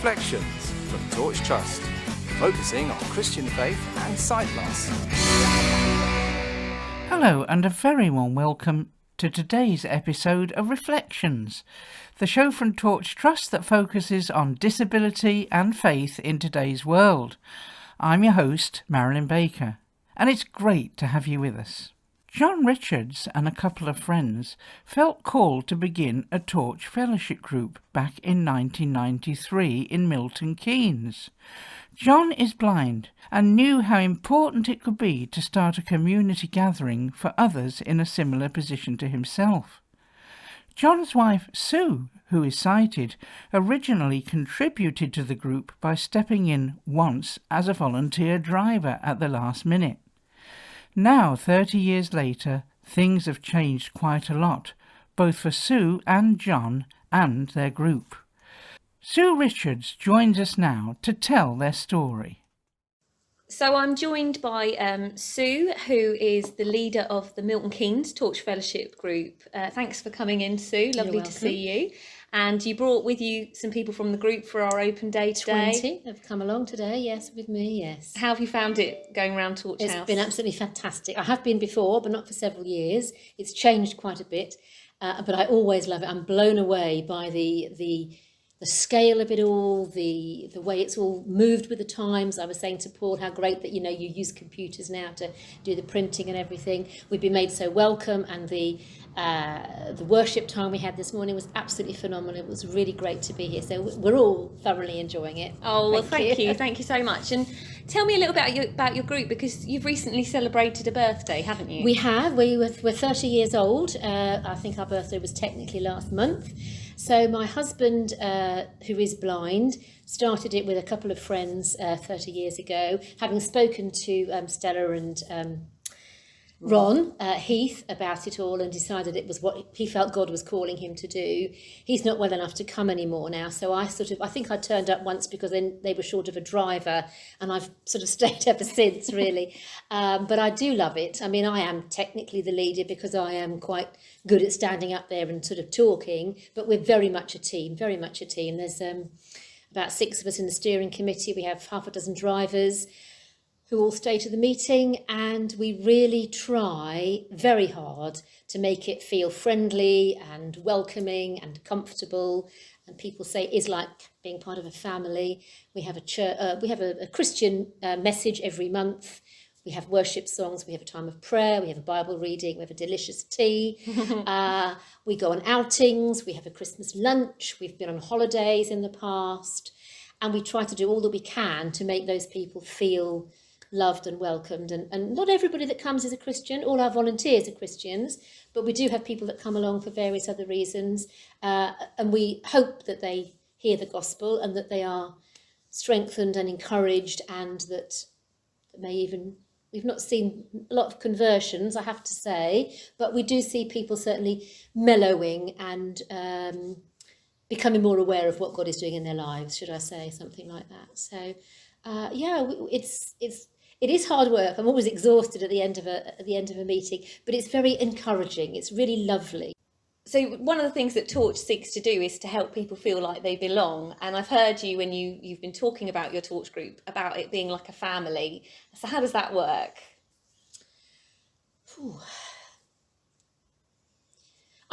Reflections from Torch Trust, focusing on Christian faith and sight loss. Hello and a very warm welcome to today's episode of Reflections, the show from Torch Trust that focuses on disability and faith in today's world. I'm your host, Marilyn Baker, and it's great to have you with us. John Richards and a couple of friends felt called to begin a Torch Fellowship group back in 1993 in Milton Keynes. John is blind and knew how important it could be to start a community gathering for others in a similar position to himself. John's wife, Sue, who is sighted, originally contributed to the group by stepping in once as a volunteer driver at the last minute. Now, 30 years later, things have changed quite a lot, both for Sue and John and their group. Sue Richards joins us now to tell their story. So I'm joined by Sue, who is the leader of the Milton Keynes Torch Fellowship group. Thanks for coming in, Sue. Lovely to see you. And you brought with you some people from the group for our open day today. 20 have come along today, yes, with me, yes. How have you found it going around Torch House? It's been absolutely fantastic. I have been before, but not for several years. It's changed quite a bit, but I always love it. I'm blown away by the scale of it all, the way it's all moved with the times. I was saying to Paul how great that you use computers now to do the printing and everything. We've been made so welcome, and the worship time we had this morning was absolutely phenomenal. It was really great to be here. So we're all thoroughly enjoying it. Oh, well, thank you. Thank you so much. And tell me a little bit about your group, because you've recently celebrated a birthday, haven't you? We have. We're 30 years old. I think our birthday was technically last month. So my husband, who is blind, started it with a couple of friends 30 years ago, having spoken to Stella and Ron Heath about it all, and decided it was what he felt God was calling him to do. He's not well enough to come anymore now, so I think I turned up once because then they were short of a driver, and I've sort of stayed ever since, really. But I do love it. I mean, I am technically the leader because I am quite good at standing up there and sort of talking, but we're very much a team, very much a team. There's about 6 of us in the steering committee. We have half a dozen drivers who all stay to the meeting, and we really try very hard to make it feel friendly and welcoming and comfortable. And people say it is like being part of a family. We have a Christian message every month. We have worship songs, we have a time of prayer, we have a Bible reading, we have a delicious tea. We go on outings, we have a Christmas lunch, we've been on holidays in the past, and we try to do all that we can to make those people feel loved and welcomed. And not everybody that comes is a Christian. All our volunteers are Christians, but we do have people that come along for various other reasons. And we hope that they hear the gospel and that they are strengthened and encouraged, and that we've not seen a lot of conversions, I have to say, but we do see people certainly mellowing and becoming more aware of what God is doing in their lives, should I say, something like that. So, it is hard work. I'm always exhausted at the end of a meeting, but it's very encouraging. It's really lovely. So one of the things that Torch seeks to do is to help people feel like they belong. And I've heard you when you've been talking about your Torch group, about it being like a family. So how does that work?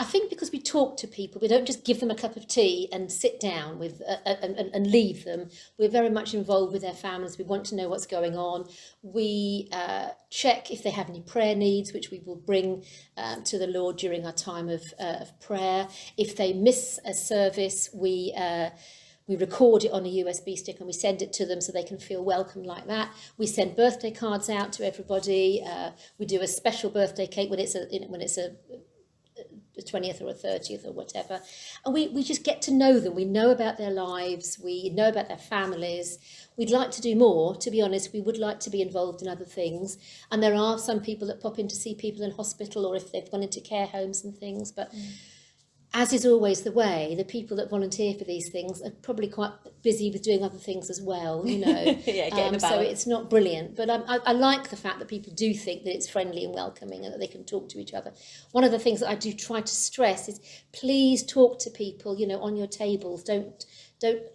I think because we talk to people, we don't just give them a cup of tea and sit down with and leave them. We're very much involved with their families. We want to know what's going on. We check if they have any prayer needs, which we will bring to the Lord during our time of prayer. If they miss a service, we record it on a USB stick and we send it to them so they can feel welcome like that. We send birthday cards out to everybody. We do a special birthday cake when it's a 20th or a 30th or whatever, and we just get to know them. We know about their lives, we know about their families. We'd like to do more, to be honest. We would like to be involved in other things, and there are some people that pop in to see people in hospital, or if they've gone into care homes and things, but as is always the way, the people that volunteer for these things are probably quite busy with doing other things as well, so it's not brilliant. But I like the fact that people do think that it's friendly and welcoming and that they can talk to each other. One of the things that I do try to stress is please talk to people, on your tables. Don't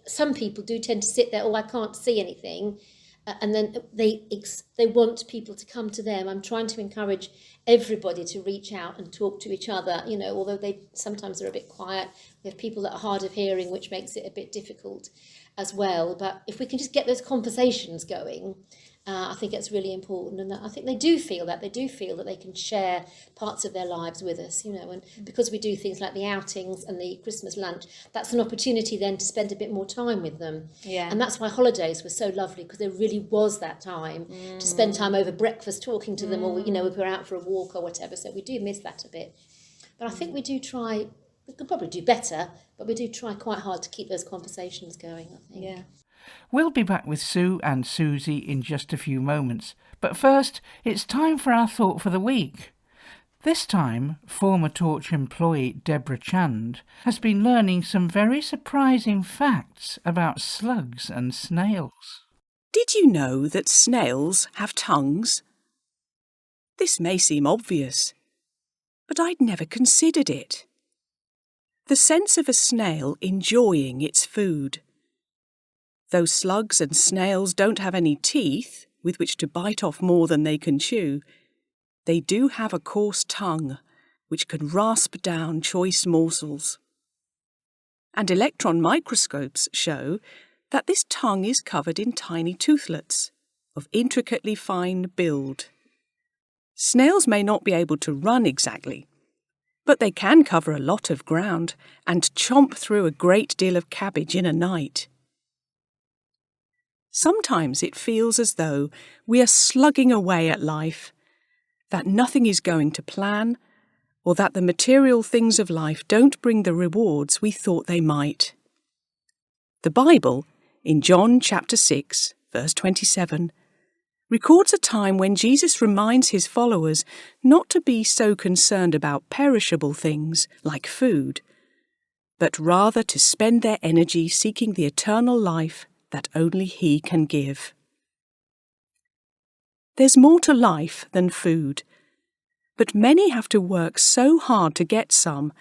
some people do tend to sit there, oh, I can't see anything. And then they want people to come to them. I'm trying to encourage everybody to reach out and talk to each other, although they sometimes are a bit quiet. We have people that are hard of hearing, which makes it a bit difficult as well. But if we can just get those conversations going, I think it's really important. And I think they do feel that they can share parts of their lives with us, and because we do things like the outings and the Christmas lunch, that's an opportunity then to spend a bit more time with them. Yeah. And that's why holidays were so lovely, because there really was that time to spend time over breakfast talking to them, or, if we're out for a walk or whatever. So we do miss that a bit. But I think we do try, we could probably do better, but we do try quite hard to keep those conversations going, I think. Yeah. We'll be back with Sue and Susie in just a few moments, but first it's time for our thought for the week. This time, former Torch employee Deborah Chand has been learning some very surprising facts about slugs and snails. Did you know that snails have tongues? This may seem obvious, but I'd never considered it. The sense of a snail enjoying its food. Though slugs and snails don't have any teeth with which to bite off more than they can chew, they do have a coarse tongue which can rasp down choice morsels. And electron microscopes show that this tongue is covered in tiny toothlets of intricately fine build. Snails may not be able to run exactly, but they can cover a lot of ground and chomp through a great deal of cabbage in a night. Sometimes it feels as though we are slugging away at life, that nothing is going to plan, or that the material things of life don't bring the rewards we thought they might. The Bible, in John chapter 6, verse 27, records a time when Jesus reminds his followers not to be so concerned about perishable things like food, but rather to spend their energy seeking the eternal life that only he can give. There's more to life than food, but many have to work so hard to get some,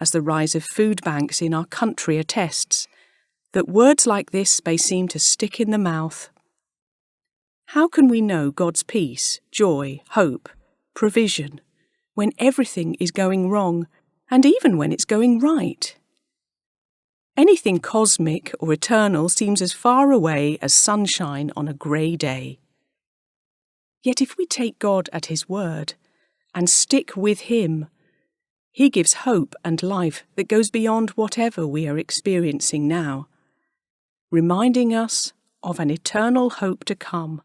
as the rise of food banks in our country attests, that words like this may seem to stick in the mouth. How can we know God's peace, joy, hope, provision, when everything is going wrong, and even when it's going right? Anything cosmic or eternal seems as far away as sunshine on a grey day. Yet if we take God at his word and stick with him, he gives hope and life that goes beyond whatever we are experiencing now, reminding us of an eternal hope to come,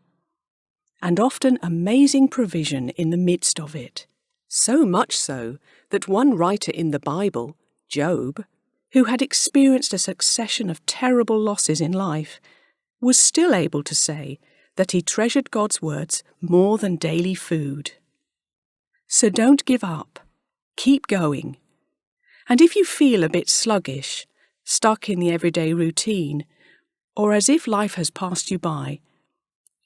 and often amazing provision in the midst of it. So much so that one writer in the Bible, Job, who had experienced a succession of terrible losses in life, was still able to say that he treasured God's words more than daily food. So don't give up. Keep going. And if you feel a bit sluggish, stuck in the everyday routine, or as if life has passed you by,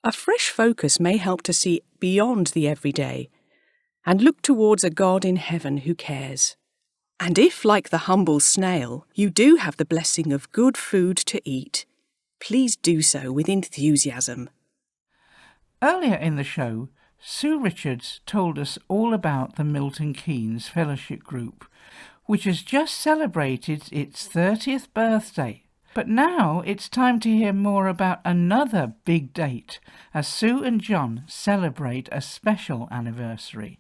a fresh focus may help to see beyond the everyday and look towards a God in heaven who cares. And if, like the humble snail, you do have the blessing of good food to eat, please do so with enthusiasm. Earlier in the show, Sue Richards told us all about the Milton Keynes Fellowship Group, which has just celebrated its 30th birthday. But now it's time to hear more about another big date as Sue and John celebrate a special anniversary.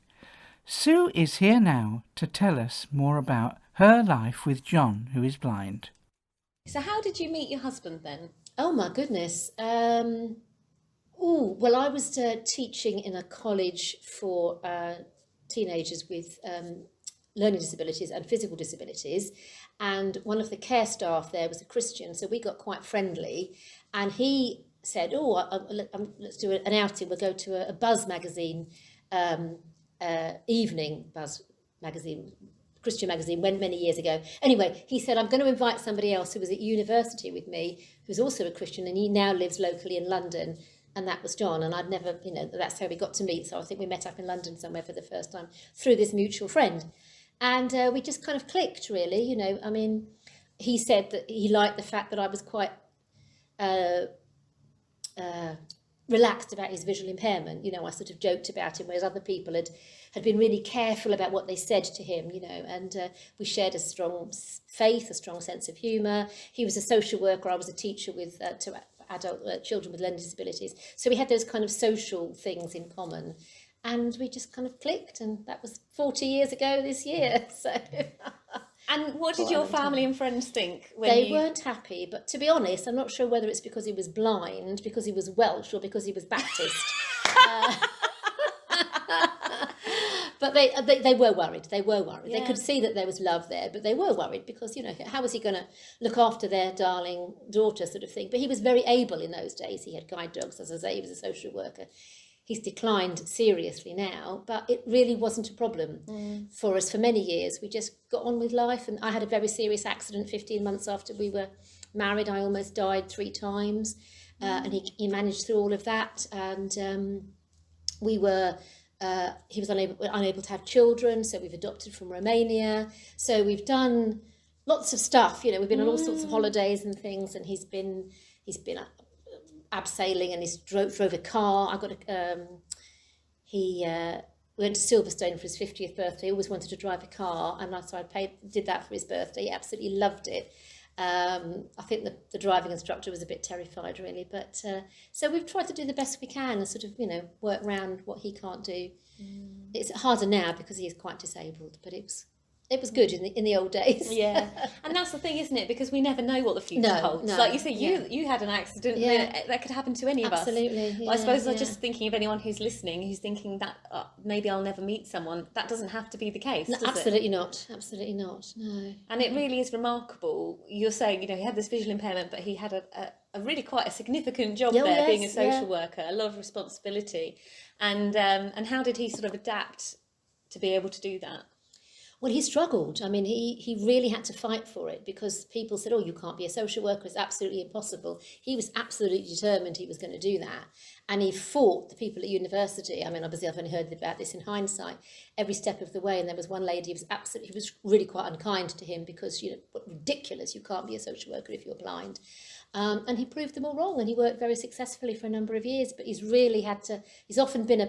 Sue is here now to tell us more about her life with John, who is blind. So how did you meet your husband then? Oh my goodness. Well, I was teaching in a college for teenagers with learning disabilities and physical disabilities, and one of the care staff there was a Christian, so we got quite friendly, and he said, let's do an outing, we'll go to a Buzz magazine evening, Buzz magazine, Christian magazine, went many years ago. Anyway, he said, I'm going to invite somebody else who was at university with me, who's also a Christian, and he now lives locally in London, and that was John, and I'd never, that's how we got to meet, so I think we met up in London somewhere for the first time through this mutual friend. And we just kind of clicked, really, he said that he liked the fact that I was quite relaxed about his visual impairment. I sort of joked about him, whereas other people had been really careful about what they said to him, and we shared a strong faith, a strong sense of humour. He was a social worker, I was a teacher with to adult children with learning disabilities. So we had those kind of social things in common. And we just kind of clicked, and that was 40 years ago this year. So, and what did your family and friends think? They weren't happy, but to be honest, I'm not sure whether it's because he was blind, because he was Welsh, or because he was Baptist. But they were worried. They were worried. Yeah. They could see that there was love there, but they were worried because, how was he going to look after their darling daughter, sort of thing? But he was very able in those days. He had guide dogs, as I say, he was a social worker. He's declined seriously now, but it really wasn't a problem for us for many years. We just got on with life, and I had a very serious accident 15 months after we were married. I almost died 3 times, and he managed through all of that, and he was unable to have children, so we've adopted from Romania. So we've done lots of stuff, we've been on all sorts of holidays and things, and he's been abseiling, and he drove a car. We went to Silverstone for his 50th birthday. He always wanted to drive a car, and so did that for his birthday. He absolutely loved it. I think the driving instructor was a bit terrified, really, but so we've tried to do the best we can and sort of work around what he can't do. It's harder now because he is quite disabled, but it was good in the old days. Yeah, and that's the thing, isn't it? Because we never know what the future holds. No, like you say, you had an accident that could happen to any of us. Absolutely. But I suppose I'm just thinking of anyone who's listening, who's thinking that maybe I'll never meet someone. That doesn't have to be the case. No, absolutely not. Absolutely not. No. And it really is remarkable. You're saying, he had this visual impairment, but he had a really quite a significant job being a social worker, a lot of responsibility. And how did he sort of adapt to be able to do that? Well, he struggled. I mean, he really had to fight for it because people said, you can't be a social worker. It's absolutely impossible. He was absolutely determined he was going to do that. And he fought the people at university. I mean, obviously, I've only heard about this in hindsight, every step of the way. And there was one lady who was really quite unkind to him because, what ridiculous, you can't be a social worker if you're blind. And he proved them all wrong. And he worked very successfully for a number of years. But he's often been a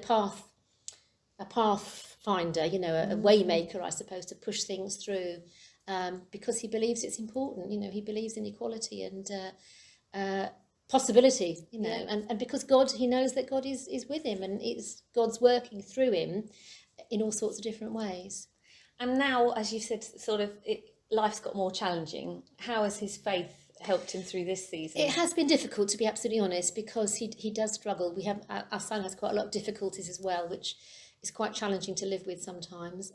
pathfinder, a waymaker, I suppose, to push things through because he believes it's important. He believes in equality and possibility, and because he knows that God is with him, and God's working through him in all sorts of different ways. And now, as you said, life's got more challenging. How has his faith helped him through this season? It has been difficult, to be absolutely honest, because he does struggle. Our son has quite a lot of difficulties as well, which is quite challenging to live with sometimes.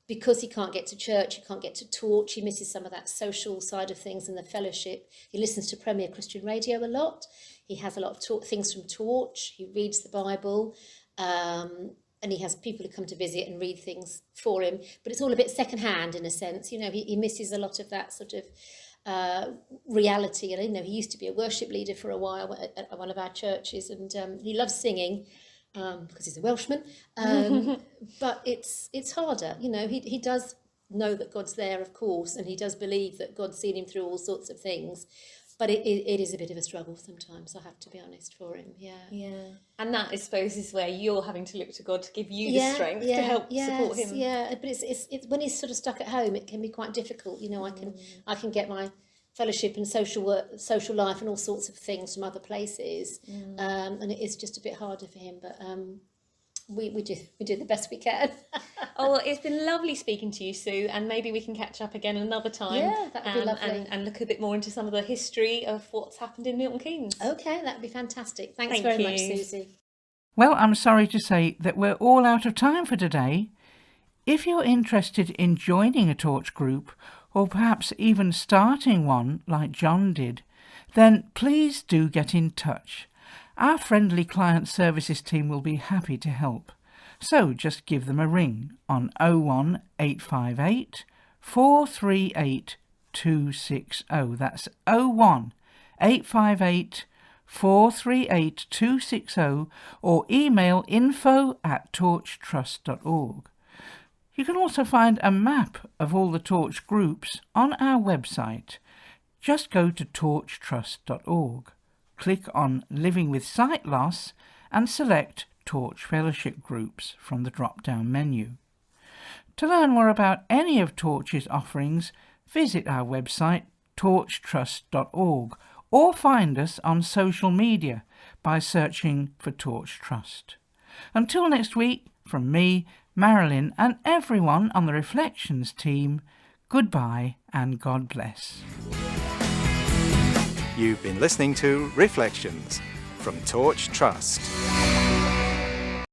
Because he can't get to church, he can't get to torch, he misses some of that social side of things and the fellowship. He listens to Premier Christian Radio a lot. He has a lot of things from Torch. He reads the Bible. And he has people who come to visit and read things for him. But it's all a bit secondhand in a sense. He misses a lot of that sort of reality. And he used to be a worship leader for a while at one of our churches, and he loves singing. Because he's a Welshman, but it's harder. He does know that God's there, of course, and he does believe that God's seen him through all sorts of things, but it is a bit of a struggle sometimes, I have to be honest, for him. Yeah. And that, I suppose, is where you're having to look to God to give you the strength to help support him. Yeah, but it's when he's sort of stuck at home, it can be quite difficult. I can get my fellowship and social life and all sorts of things from other places, and it is just a bit harder for him, but we do the best we can. Oh, well, it's been lovely speaking to you, Sue, and maybe we can catch up again another time. Yeah, that would be lovely. And look a bit more into some of the history of what's happened in Milton Keynes. Okay, that would be fantastic. Thanks very much, Susie. Well, I'm sorry to say that we're all out of time for today. If you're interested in joining a Torch group, or perhaps even starting one like John did, then please do get in touch. Our friendly client services team will be happy to help. So just give them a ring on 01858 438 260. That's 01858 438 260, or email info@torchtrust.org. You can also find a map of all the Torch groups on our website. Just go to torchtrust.org, click on Living with Sight Loss and select Torch Fellowship Groups from the drop-down menu. To learn more about any of Torch's offerings, visit our website torchtrust.org or find us on social media by searching for Torch Trust. Until next week, from me, Marilyn and everyone on the Reflections team, goodbye and God bless. You've been listening to Reflections from Torch Trust.